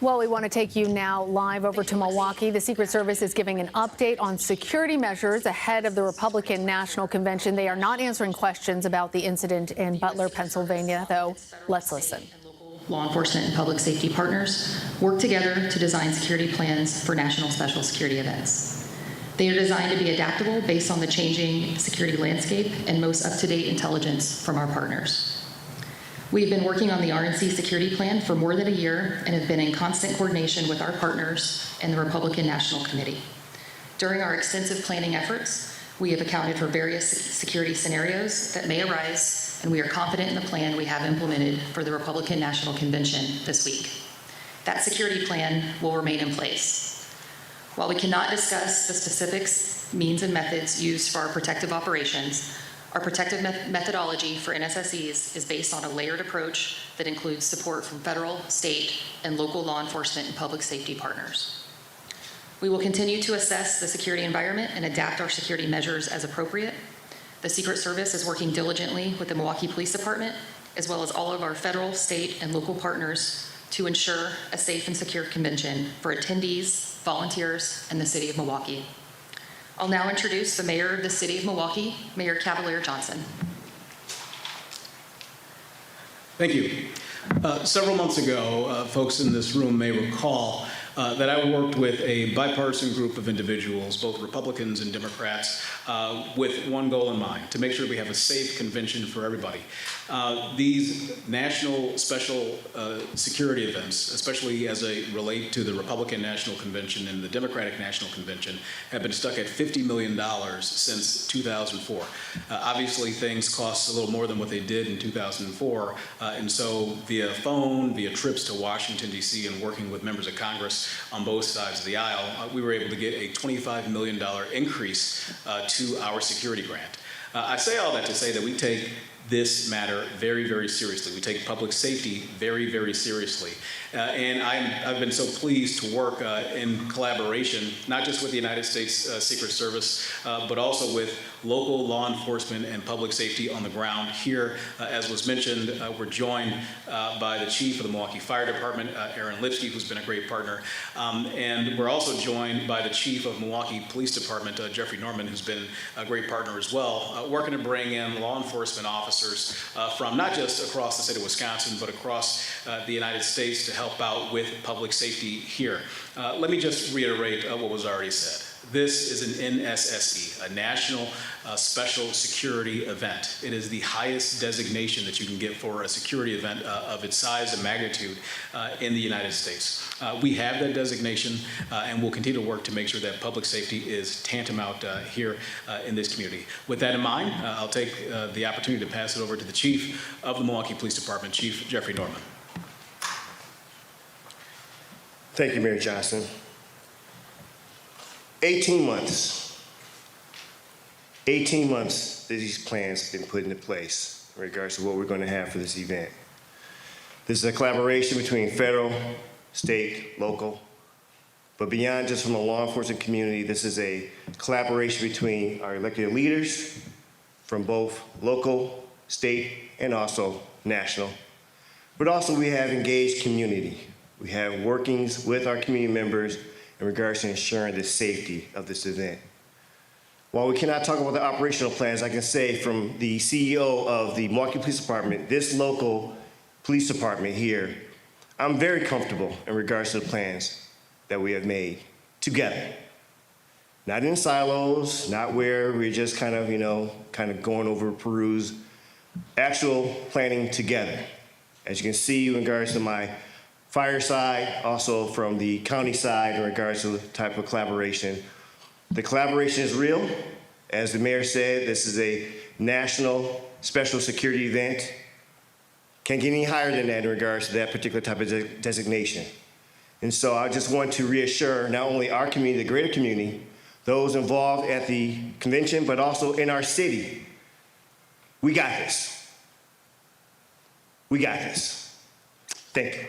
Well, we want to take you now live over to Milwaukee. The Secret Service is giving an update on security measures ahead of the Republican National Convention. They are not answering questions about the incident in Butler, Pennsylvania, though. Let's listen. Law enforcement and public safety partners work together to design security plans for national special security events. They are designed to be adaptable based on the changing security landscape and most up-to-date intelligence from our partners. We've been working on the RNC security plan for more than a year and have been in constant coordination with our partners and the Republican National Committee. During our extensive planning efforts, we have accounted for various security scenarios that may arise, and we are confident in the plan we have implemented for the Republican National Convention this week. That security plan will remain in place. While we cannot discuss the specifics, means, and methods used for our protective operations, our protective methodology for NSSEs is based on a layered approach that includes support from federal, state, and local law enforcement and public safety partners. We will continue to assess the security environment and adapt our security measures as appropriate. The Secret Service is working diligently with the Milwaukee Police Department, as well as all of our federal, state, and local partners to ensure a safe and secure convention for attendees, volunteers, and the City of Milwaukee. I'll now introduce the Mayor of the City of Milwaukee, Mayor Cavalier Johnson. Thank you. Several months ago, folks in this room may recall that I worked with a bipartisan group of individuals, both Republicans and Democrats, with one goal in mind: to make sure we have a safe convention for everybody. These national special security events, especially as they relate to the Republican National Convention and the Democratic National Convention, have been stuck at $50 million since 2004. Obviously, things cost a little more than what they did in 2004, and so via phone, via trips to Washington, D.C., and working with members of Congress on both sides of the aisle, we were able to get a $25 million increase to our security grant. I say all that to say that we take this matter very, very seriously. We take public safety very, very seriously. And I've been so pleased to work in collaboration, not just with the United States Secret Service, but also with local law enforcement and public safety on the ground here. As was mentioned, we're joined by the chief of the Milwaukee Fire Department, Aaron Lipsky, who's been a great partner. And we're also joined by the chief of Milwaukee Police Department, Jeffrey Norman, who's been a great partner as well, working to bring in law enforcement officers from not just across the state of Wisconsin, but across the United States to help out with public safety here. Let me just reiterate what was already said. This is an NSSE, a National Special Security Event. It is the highest designation that you can get for a security event of its size and magnitude in the United States. We have that designation, and we'll continue to work to make sure that public safety is tantamount here in this community. With that in mind, I'll take the opportunity to pass it over to the Chief of the Milwaukee Police Department, Chief Jeffrey Norman. Thank you, Mayor Johnson. 18 months that these plans have been put into place in regards to what we're going to have for this event. This is a collaboration between federal, state, local, but beyond just from a law enforcement community, this is a collaboration between our elected leaders from both local, state, and also national. But also we have engaged community. We have workings with our community members in regards to ensuring the safety of this event. While we cannot talk about the operational plans, I can say from the CEO of the Milwaukee Police Department, this local police department here, I'm very comfortable in regards to the plans that we have made together. Not in silos, not where we're just kind of going over peruse, actual planning together. As you can see in regards to my fire side, also from the county side in regards to the type of collaboration. The collaboration is real. As the mayor said, this is a national special security event. Can't get any higher than that in regards to that particular type of designation. And so I just want to reassure not only our community, the greater community, those involved at the convention, but also in our city. We got this. We got this. Thank you.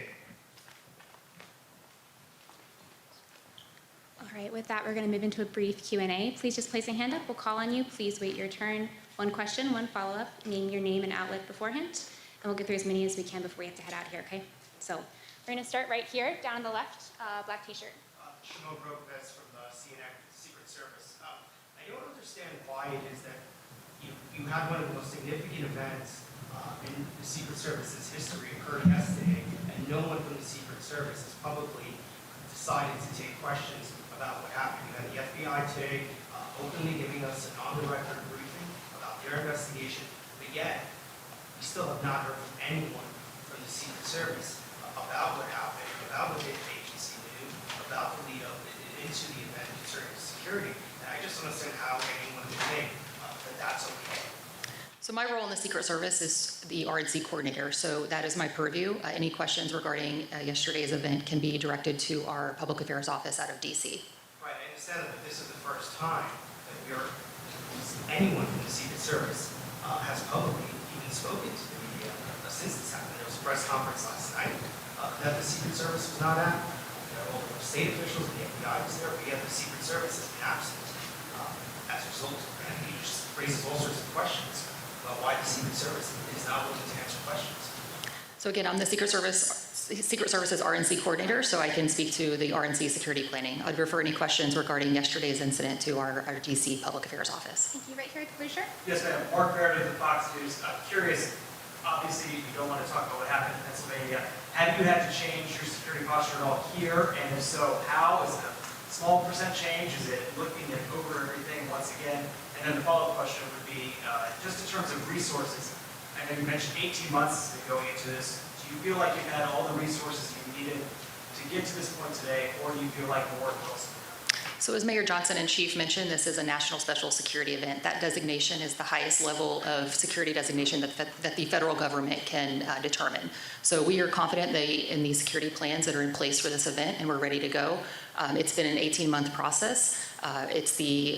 All right, with that, we're going to move into a brief Q&A. Please just place a hand up. We'll call on you. Please wait your turn. One question, one follow-up. Name your name and outlet beforehand, and we'll get through as many as we can before we have to head out here, okay? So We're going to start right here, down on the left, black t-shirt. Shimon Brokovets from the CNN Secret Service. I don't understand why it is that you had one of the most significant events in the Secret Service's history occurred yesterday, and no one from the Secret Service has publicly decided to take questions about what happened. You had the FBI today openly giving us an on-the-record briefing about their investigation, but yet we still have not heard from anyone from the Secret Service about what happened, about what the agency knew, about the lead up into the event concerning security. And I just don't understand how anyone would think that that's okay. So my role in the Secret Service is the RNC coordinator, so that is my purview. Any questions regarding yesterday's event can be directed to our Public Affairs Office out of DC. Right, I understand that this is the first time that anyone from the Secret Service has publicly even spoken to the media since this happened. There was a press conference last night that the Secret Service was not at. All the state officials, the FBI was there, but yet the Secret Service has been absent as a result. And he just raises all sorts of questions about why the Secret Service is not willing to answer questions. So again, I'm the Secret Service's RNC coordinator, so I can speak to the RNC security planning. I'd refer any questions regarding yesterday's incident to our DC Public Affairs Office. Thank you. Right here at the blue shirt. Yes, ma'am. Mark Meredith of Fox News. I'm curious, obviously, you don't want to talk about what happened in Pennsylvania. Have you had to change your security posture at all here? And if so, how? Is it a small percent change? Is it looking over everything once again? And then the follow-up question would be, just in terms of resources, I know you mentioned 18 months going into this. Do you feel like you've had all the resources you needed to get to this point today, or do you feel like more will? So as Mayor Johnson and Chief mentioned, this is a national special security event. That designation is the highest level of security designation that the federal government can determine. So we are confident in the security plans that are in place for this event, and we're ready to go. It's been an 18-month process.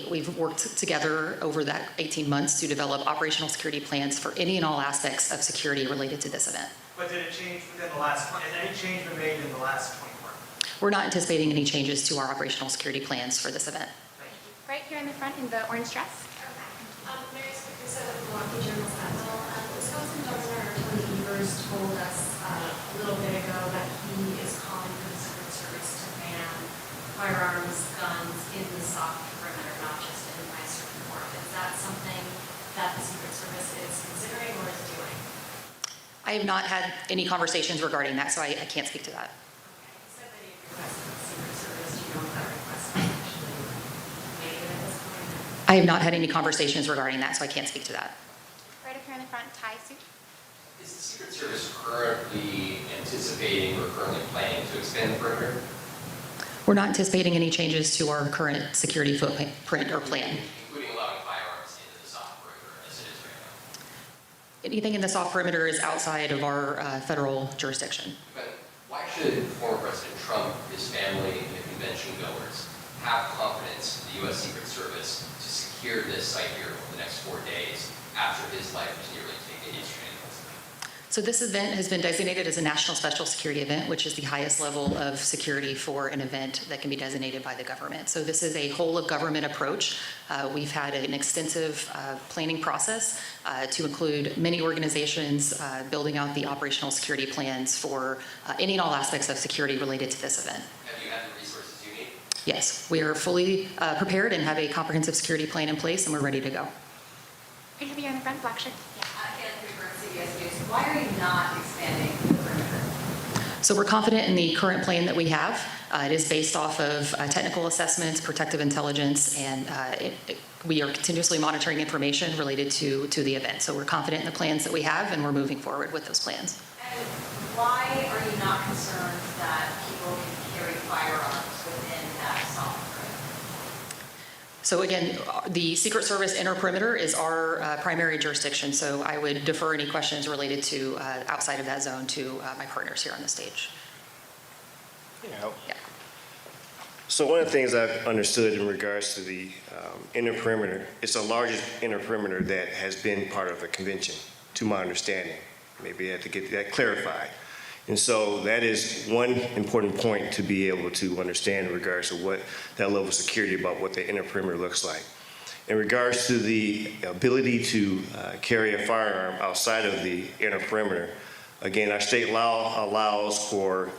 We've worked together over that 18 months to develop operational security plans for any and all aspects of security related to this event. But did it change within the last, has any change been made in the last 24 months? We're not anticipating any changes to our operational security plans for this event. Right here in the front in the orange dress. Mary Spickerson of the Milwaukee Journal-Sentinel. Wisconsin Governor Tony Evers told us a little bit ago that he is calling for the Secret Service to ban firearms, guns in the soft perimeter, not just in my certain form. Is that something that the Secret Service is considering or is doing? I have not had any conversations regarding that, so I can't speak to that. Okay. You said that you requested the Secret Service. Do you know if that request was actually made at this point? I have not had any conversations regarding that, so I can't speak to that. Right up here in the front, tie suit. Is the Secret Service currently anticipating or currently planning to expand the perimeter? We're not anticipating any changes to our current security footprint or plan. Including allowing firearms into the soft perimeter as it is right now? Anything in the soft perimeter is outside of our federal jurisdiction. But why should former President Trump, his family, and the convention goers have confidence in the U.S. Secret Service to secure this site here over the next 4 days after his life was nearly taken yesterday? So this event has been designated as a national special security event, which is the highest level of security for an event that can be designated by the government. So this is a whole of government approach. We've had an extensive planning process to include many organizations building out the operational security plans for any and all aspects of security related to this event. Have you had the resources you need? Yes, we are fully prepared and have a comprehensive security plan in place, and we're ready to go. Right over here in the front, black shirt. CBS News. Why are you not expanding the perimeter? So we're confident in the current plan that we have. It is based off of technical assessments, protective intelligence, and we are continuously monitoring information related to the event. So we're confident in the plans that we have, and we're moving forward with those plans. And why are you not concerned that people can carry firearms within that soft perimeter? So again, the Secret Service inner perimeter is our primary jurisdiction, so I would defer any questions related to outside of that zone to my partners here on the stage. Yeah. Yeah. So one of the things I've understood in regards to the inner perimeter, it's the largest inner perimeter that has been part of the convention, to my understanding. Maybe I have to get that clarified. And so that is one important point to be able to understand in regards to what that level of security about what the inner perimeter looks like. In regards to the ability to carry a firearm outside of the inner perimeter, Again, our state law allows for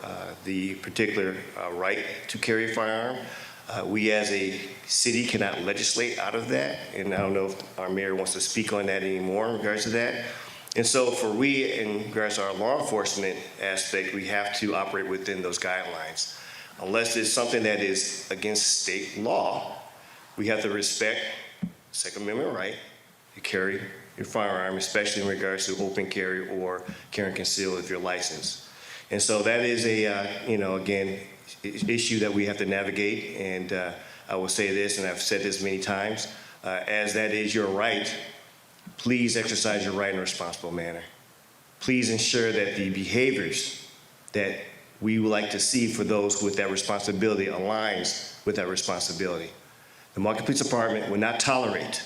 the particular right to carry a firearm. We as a city cannot legislate out of that, and I don't know if our mayor wants to speak on that anymore in regards to that. And so for we, in regards to our law enforcement aspect, we have to operate within those guidelines. Unless it's something that is against state law, we have to respect Second Amendment right to carry your firearm, especially in regards to open carry or carry and conceal if you're licensed. And so that is a, again, issue that we have to navigate. And I will say this, and I've said this many times, as that is your right, please exercise your right in a responsible manner. Please ensure that the behaviors that we would like to see for those with that responsibility aligns with that responsibility. The Milwaukee Police Department will not tolerate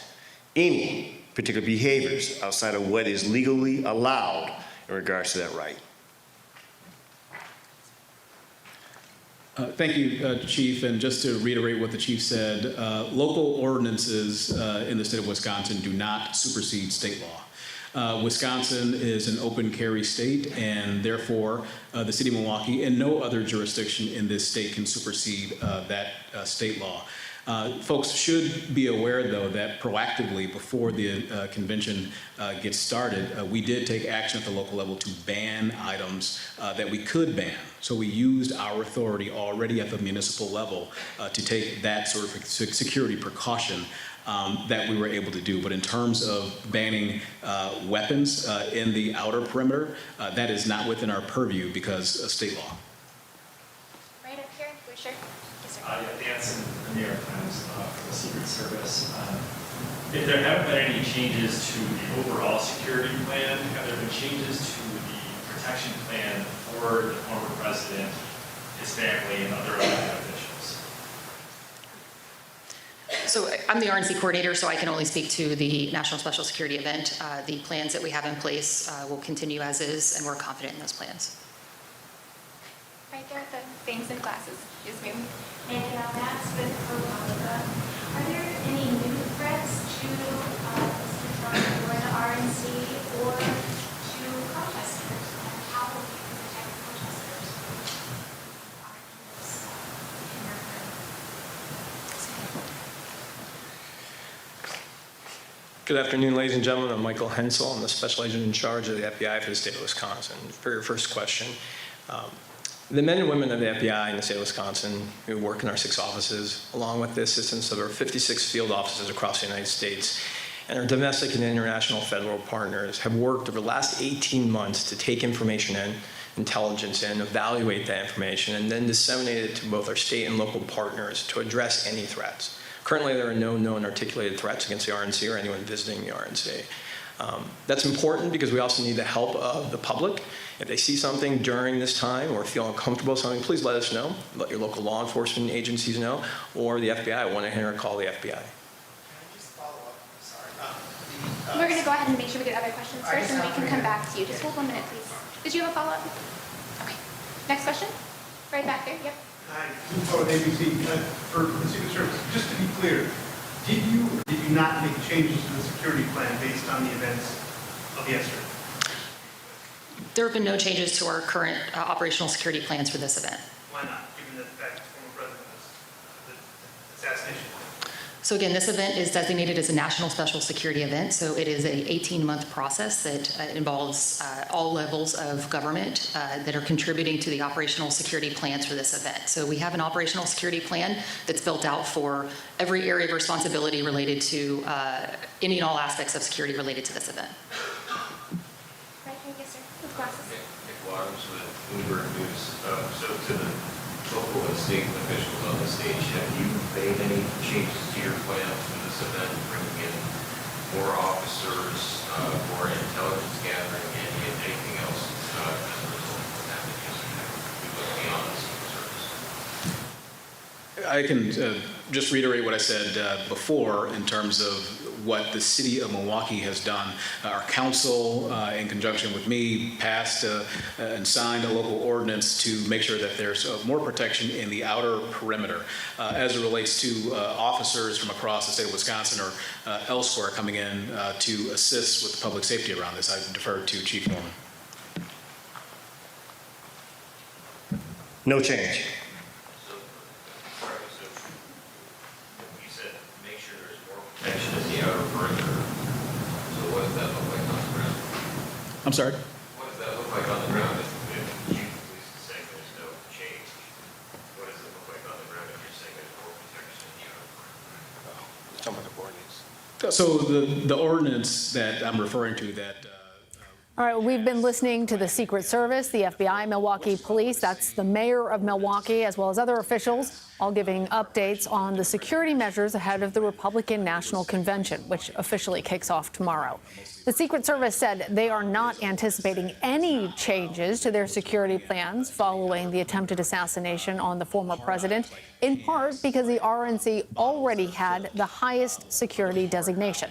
any particular behaviors outside of what is legally allowed in regards to that right. Thank you, Chief. And just to reiterate what the Chief said, local ordinances in the state of Wisconsin do not supersede state law. Wisconsin is an open carry state, and therefore the City of Milwaukee and no other jurisdiction in this state can supersede that state law. Folks should be aware, though, that proactively before the convention gets started, we did take action at the local level to ban items that we could ban. So we used our authority already at the municipal level to take that sort of security precaution that we were able to do. But in terms of banning weapons in the outer perimeter, that is not within our purview because of state law. Right up here, for sure. Yes, sir. Yeah, Danson, the New York Times for the Secret Service. If there haven't been any changes to the overall security plan, have there been changes to the protection plan for the former president, his family, and other elected officials? So I'm the RNC coordinator, so I can only speak to the National Special Security event. The plans that we have in place will continue as is, and we're confident in those plans. Right there with the things and glasses. Yes, ma'am. And that's been for are there any new threats to Mr. Trump or the RNC or to protesters? How will you protect protesters? Good afternoon, ladies and gentlemen. I'm Michael Hensel. I'm the special agent in charge of the FBI for the state of Wisconsin. For your first question, the men and women of the FBI in the state of Wisconsin who work in our 6 offices, along with the assistance of our 56 field offices across the United States, and our domestic and international federal partners, have worked over the last 18 months to take information in, intelligence in, evaluate that information, and then disseminate it to both our state and local partners to address any threats. Currently, there are no known articulated threats against the RNC or anyone visiting the RNC. That's important because we also need the help of the public. If they see something during this time or feel uncomfortable with something, please let us know. Let your local law enforcement agencies know, or the FBI. 1-800 call the FBI. Can I just follow up? Sorry. We're going to go ahead and make sure we get other questions first, and we can come back to you. Just hold 1 minute, please. Did you have a follow-up? Okay. Next question? Right back there. Yep. Hi, Nicole, ABC, for the Secret Service. Just to be clear, did you or did you not make changes to the security plan based on the events of yesterday? There have been no changes to our current operational security plans for this event. Why not, given the fact that the former president was the assassination? So again, this event is designated as a national special security event, so it is an 18-month process that involves all levels of government that are contributing to the operational security plans for this event. So we have an operational security plan that's built out for every area of responsibility related to any and all aspects of security related to this event. Right here. Yes, sir. With glasses. Nick Waters with Bloomberg News. So to the local and state officials on the stage, have you made any changes to your plans for this event, bringing in more officers, more intelligence gathering, and anything else as a result of what happened yesterday? We look beyond the Secret Service. I can just reiterate what I said before in terms of what the City of Milwaukee has done. Our council, in conjunction with me, passed and signed a local ordinance to make sure that there's more protection in the outer perimeter as it relates to officers from across the state of Wisconsin or elsewhere coming in to assist with public safety around this. I defer to Chief Norman. No change. So, sorry, so you said make sure there's more protection in the outer perimeter. So what does that look like on the ground? I'm sorry? What does that look like on the ground if you police is saying there's no change? What does it look like on the ground if you're saying there's more protection in the outer perimeter? Some of the ordinance. So the ordinance that I'm referring to that All right, we've been listening to the Secret Service, the FBI, Milwaukee Police, that's the mayor of Milwaukee, as well as other officials, all giving updates on the security measures ahead of the Republican National Convention, which officially kicks off tomorrow. The Secret Service said they are not anticipating any changes to their security plans following the attempted assassination on the former president, in part because the RNC already had the highest security designation.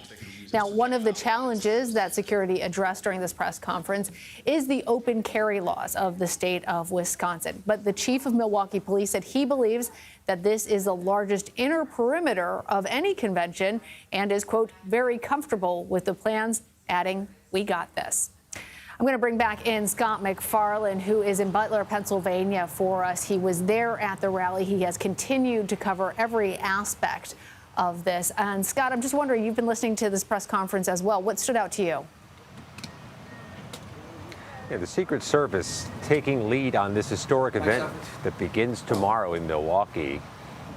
Now, one of the challenges that security addressed during this press conference is the open carry laws of the state of Wisconsin. But the chief of Milwaukee Police said he believes that this is the largest inner perimeter of any convention and is, quote, very comfortable with the plans, adding, "We got this." I'm going to bring back in Scott MacFarlane, who is in Butler, Pennsylvania for us. He was there at the rally. He has continued to cover every aspect of this. And Scott, I'm just wondering, you've been listening to this press conference as well. What stood out to you? Yeah, the Secret Service taking lead on this historic event that begins tomorrow in Milwaukee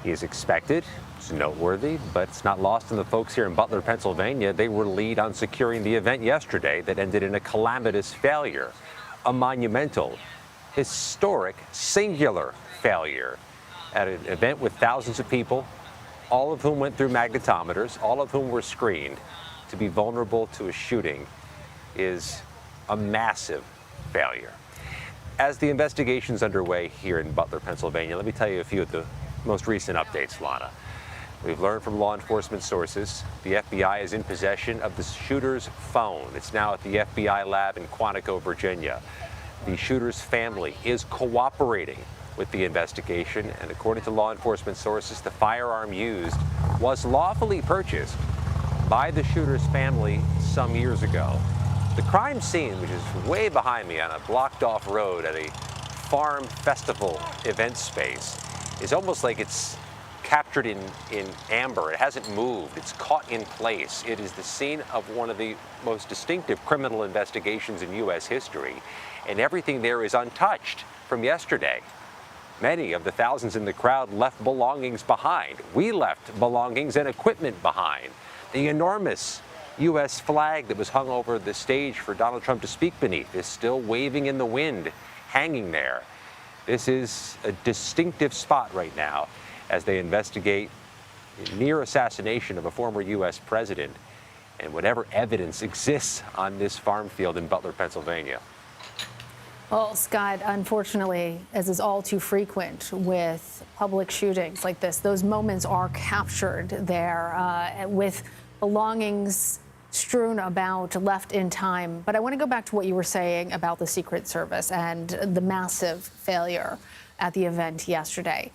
is expected. It's noteworthy, but it's not lost on the folks here in Butler, Pennsylvania. They were lead on securing the event yesterday that ended in a calamitous failure, a monumental, historic, singular failure at an event with thousands of people, all of whom went through magnetometers, all of whom were screened. To be vulnerable to a shooting is a massive failure. As the investigation's underway here in Butler, Pennsylvania, let me tell you a few of the most recent updates, Lana. We've learned from law enforcement sources the FBI is in possession of the shooter's phone. It's now at the FBI lab in Quantico, Virginia. The shooter's family is cooperating with the investigation, and according to law enforcement sources, the firearm used was lawfully purchased by the shooter's family some years ago. The crime scene, which is way behind me on a blocked-off road at a farm festival event space, is almost like it's captured in amber. It hasn't moved. It's caught in place. It is the scene of one of the most distinctive criminal investigations in U.S. history, and everything there is untouched from yesterday. Many of the thousands in the crowd left belongings behind. We left belongings and equipment behind. The enormous U.S. flag that was hung over the stage for Donald Trump to speak beneath is still waving in the wind, hanging there. This is a distinctive spot right now as they investigate the near assassination of a former U.S. president and whatever evidence exists on this farm field in Butler, Pennsylvania. Well, Scott, unfortunately, as is all too frequent with public shootings like this, those moments are captured there with belongings strewn about, left in time. But I want to go back to what you were saying about the Secret Service and the massive failure at the event yesterday.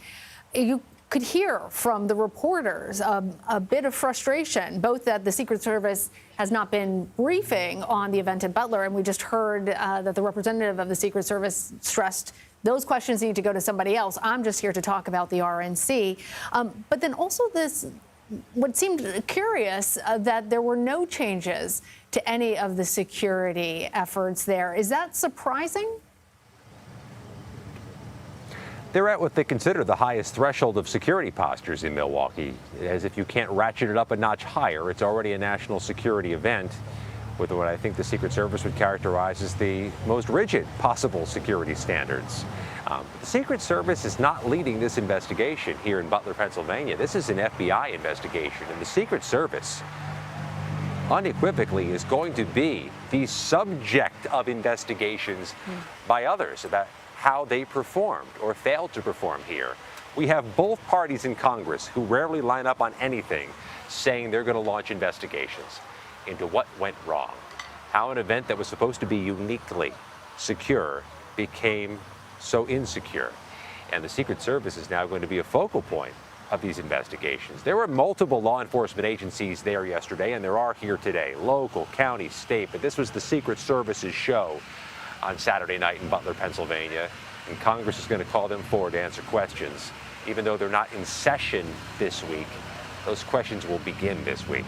You could hear from the reporters a bit of frustration, both that the Secret Service has not been briefing on the event in Butler, and we just heard that the representative of the Secret Service stressed those questions need to go to somebody else. I'm just here to talk about the RNC. But then also this, what seemed curious, that there were no changes to any of the security efforts there. Is that surprising? They're at what they consider the highest threshold of security postures in Milwaukee, as if you can't ratchet it up a notch higher. It's already a national security event with what I think the Secret Service would characterize as the most rigid possible security standards. The Secret Service is not leading this investigation here in Butler, Pennsylvania. This is an FBI investigation, and the Secret Service unequivocally is going to be the subject of investigations by others about how they performed or failed to perform here. We have both parties in Congress who rarely line up on anything saying they're going to launch investigations into what went wrong, how an event that was supposed to be uniquely secure became so insecure. And the Secret Service is now going to be a focal point of these investigations. There were multiple law enforcement agencies there yesterday, and there are here today, local, county, state, but this was the Secret Service's show on Saturday night in Butler, Pennsylvania. and Congress is going to call them forward to answer questions. Even though they're not in session this week, those questions will begin this week.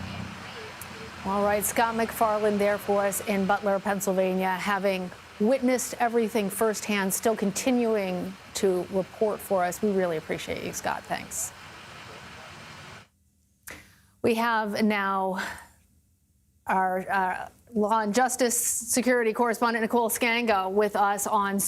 All right, Scott MacFarlane there for us in Butler, Pennsylvania, having witnessed everything firsthand, still continuing to report for us. We really appreciate you, Scott. Thanks. We have now our law and justice security correspondent Nicole Sganga with us on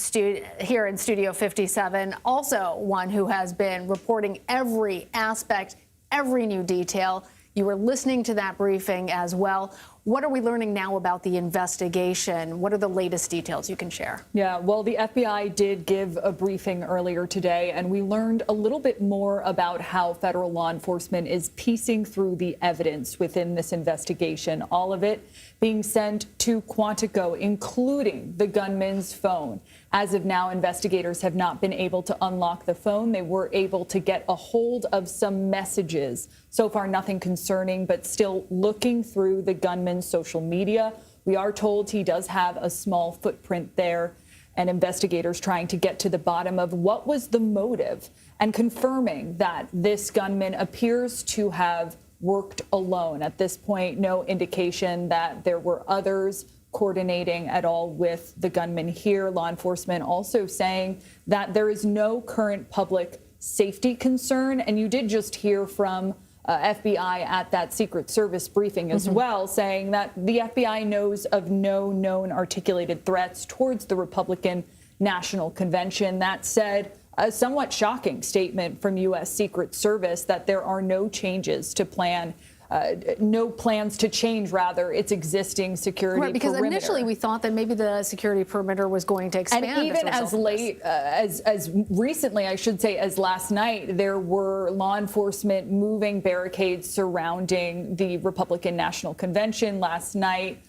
here in Studio 57. Also one who has been reporting every aspect, every new detail. You were listening to that briefing as well. What are we learning now about the investigation? What are the latest details you can share? Yeah, well, the FBI did give a briefing earlier today, and we learned a little bit more about how federal law enforcement is piecing through the evidence within this investigation, all of it being sent to Quantico, including the gunman's phone. As of now, investigators have not been able to unlock the phone. They were able to get a hold of some messages. So far, nothing concerning, but still looking through the gunman's social media. We are told he does have a small footprint there, and investigators trying to get to the bottom of what was the motive and confirming that this gunman appears to have worked alone. At this point, no indication that there were others coordinating at all with the gunman here. Law enforcement also saying that there is no current public safety concern. And you did just hear from FBI at that Secret Service briefing as well, saying that the FBI knows of no known articulated threats towards the Republican National Convention. That said, a somewhat shocking statement from U.S. Secret Service that there are no changes to no plans to change, rather, its existing security perimeter. Because initially we thought that maybe the security perimeter was going to expand. And even as late, as recently, I should say, as last night, there were law enforcement moving barricades surrounding the Republican National Convention last night.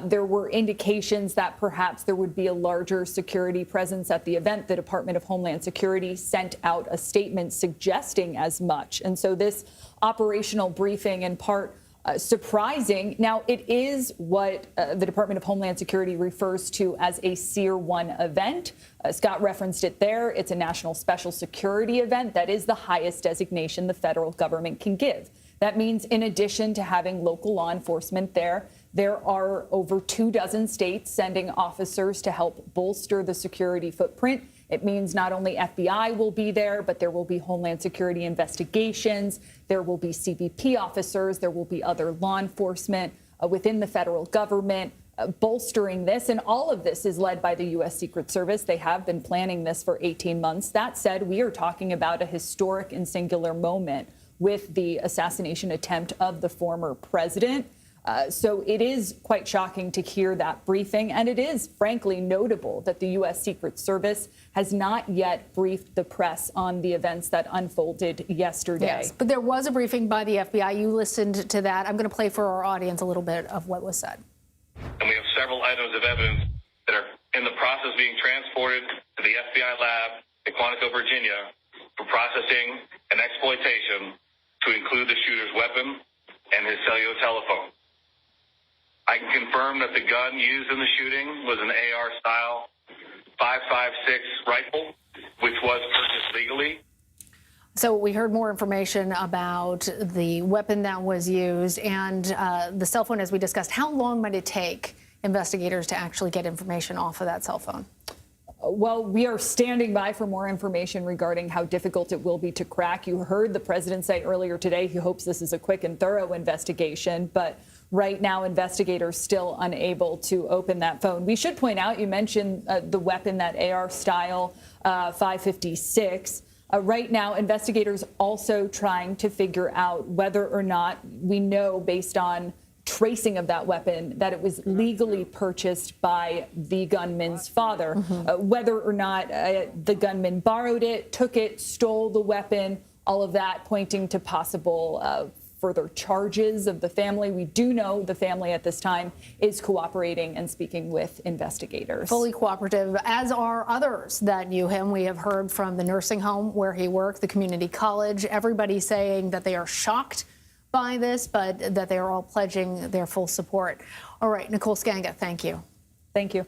There were indications that perhaps there would be a larger security presence at the event. The Department of Homeland Security sent out a statement suggesting as much. And so this operational briefing, in part, surprising. Now, it is what the Department of Homeland Security refers to as a Tier 1 event. Scott referenced it there. It's a national special security event. That is the highest designation the federal government can give. That means in addition to having local law enforcement there are over 24 states sending officers to help bolster the security footprint. It means not only FBI will be there, but there will be Homeland Security investigations. There will be CBP officers. There will be other law enforcement within the federal government bolstering this. And all of this is led by the U.S. Secret Service. They have been planning this for 18 months. That said, we are talking about a historic and singular moment with the assassination attempt of the former president. So it is quite shocking to hear that briefing. And it is, frankly, notable that the U.S. Secret Service has not yet briefed the press on the events that unfolded yesterday. Yes, but there was a briefing by the FBI. You listened to that. I'm going to play for our audience a little bit of what was said. And we have several items of evidence that are in the process of being transported to the FBI lab in Quantico, Virginia, for processing and exploitation, to include the shooter's weapon and his cellular telephone. I can confirm that the gun used in the shooting was an AR-style .556 rifle, which was purchased legally. So we heard more information about the weapon that was used and the cell phone, as we discussed. How long might it take investigators to actually get information off of that cell phone? Well, we are standing by for more information regarding how difficult it will be to crack. You heard the president say earlier today he hopes this is a quick and thorough investigation, but right now investigators still unable to open that phone. We should point out, you mentioned the weapon, that AR-style .556. Right now, investigators also trying to figure out whether or not we know, based on tracing of that weapon, that it was legally purchased by the gunman's father. Whether or not the gunman borrowed it, took it, stole the weapon, all of that pointing to possible further charges of the family. We do know the family at this time is cooperating and speaking with investigators. Fully cooperative, as are others that knew him. We have heard from the nursing home where he worked, the community college, everybody saying that they are shocked by this, but that they are all pledging their full support. All right, Nicole Sganga, thank you. Thank you.